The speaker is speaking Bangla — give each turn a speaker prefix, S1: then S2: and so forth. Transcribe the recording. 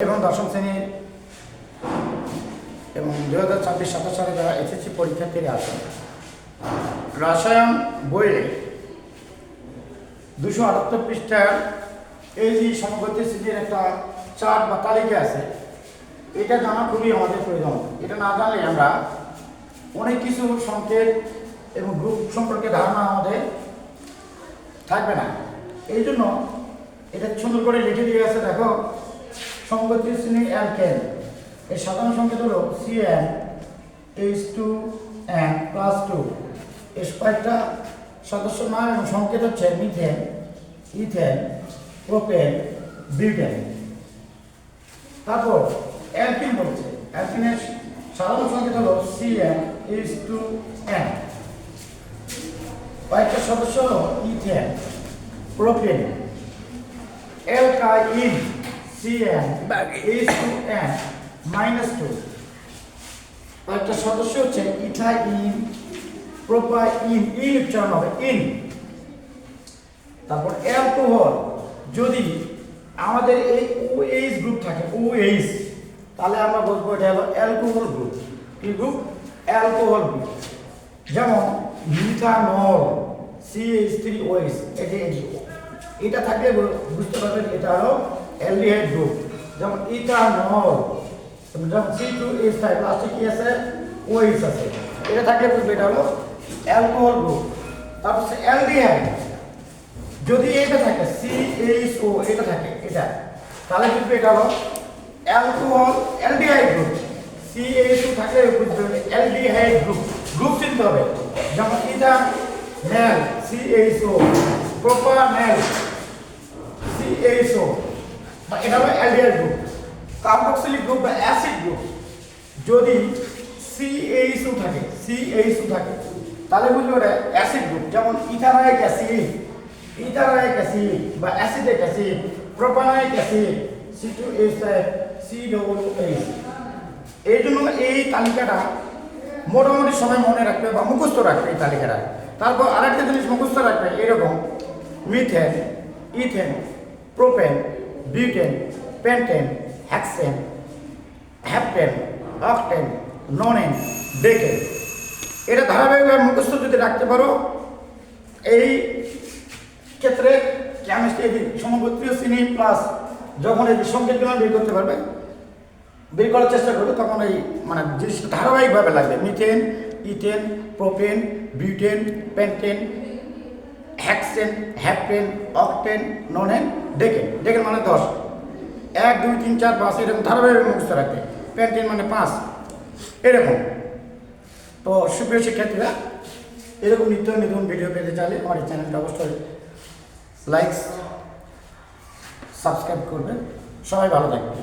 S1: এবং দশম শ্রেণীর এবং 2026-27 সালে যারা এসএসসি পরীক্ষার্থীরা আছেন, রসায়ন বইয়ে 278 পৃষ্ঠার এই যে সমগতি শ্রেণীর একটা চার্ট বা তালিকা আছে, এটা জানা খুবই আমাদের প্রয়োজন। এটা না জানলে আমরা অনেক কিছু সংকেত এবং গ্রুপ সম্পর্কে ধারণা আমাদের থাকবে না। এই জন্য এটা সুন্দর করে লিখে দিয়ে আছে। দেখো, সমগতি শ্রেণী অ্যালকেন এর সাধারণ সংকেত হলো CnH2n+2। এর কয়েকটা সদস্য নাম এবং সংকেত হচ্ছে মিথেন, ইথেন, প্রোপেন, বিউটেন। তারপর অ্যালকিন বলছে, অ্যালকিনের সাধারণ সংকেত হলো CnH2n। কয়েকটা সদস্য হলো ইথেন, প্রোপেন, অ্যালকাইন CnH2n-2। কয়েকটা সদস্য হচ্ছে ইথাইন, প্রোপাইন, ইন উচ্চারণ হবে ইন। তারপর অ্যালকোহল, যদি আমাদের এই OH গ্রুপ থাকে, OH, তাহলে আমরা বলবো এটা হলো অ্যালকোহল গ্রুপ। কি গ্রুপ? Alcohol group. যেমন মিথানল CH3OH, এটা থাকলে বুঝতে পারবেন এটা হলো অ্যালডিহাইড গ্রুপ। যেমন ইথানল, যেমন C2H5 লাস্টে কি আছে? OH আছে। এটা থাকলে বুঝবে এটা হলো অ্যালকোহল গ্রুপ। তারপর অ্যালডিহাইড, যদি এটা থাকে CHO, এটা থাকে এটা, তাহলে বুঝবে এটা হলো অ্যালকোহল অ্যালডিহাইড গ্রুপ। CHO থাকলে বুঝবে অ্যালডিহাইড গ্রুপ। গ্রুপ চিনতে হবে। যেমন ইথানল CHO, প্রোপানল CHO, বা এটা হলো অ্যালডিহাইড গ্রুপ। কার্বক্সিলিক গ্রুপ বা অ্যাসিড গ্রুপ, যদি CHO থাকে তাহলে বুঝবে ওটা অ্যাসিড গ্রুপ। যেমন ইথানোয়িক অ্যাসিড বা acidic acid, propanoic acid C2H5 COOH। এই জন্য এই তালিকাটা মোটামুটি সবাই মনে রাখবে বা মুখস্থ রাখবে এই তালিকাটা। তারপর আরেকটা জিনিস মুখস্থ রাখবে, এরকম methane, ethane, propane, butane, pentane, hexane, heptane, octane, nonane, decane. এটা ধারাবাহিকভাবে মুখস্থ যদি রাখতে পারো, এই ক্ষেত্রে কেমিস্ট্রি সমগোত্রীয় শ্রেণী প্লাস যখন এই সংকেতগুলো বের করার চেষ্টা করবে, তখন এই মানে জিনিসটা ধারাবাহিকভাবে লাগবে। Methane, ethane, propane, butane, pentane, hexane, heptane, octane, nonane, decane. Decane মানে 10, 1 2 3 4 5 এরকম ধারাবাহিক মুখস্থ রাখবে। পেন্টেন মানে 5, এরকম। তো সুপ্রিয় শিক্ষার্থীরা, এরকম নিত্য নতুন ভিডিও পেতে চাইলে আমার এই চ্যানেলটা অবশ্যই লাইক, সাবস্ক্রাইব করবেন। সবাই ভালো থাকবেন।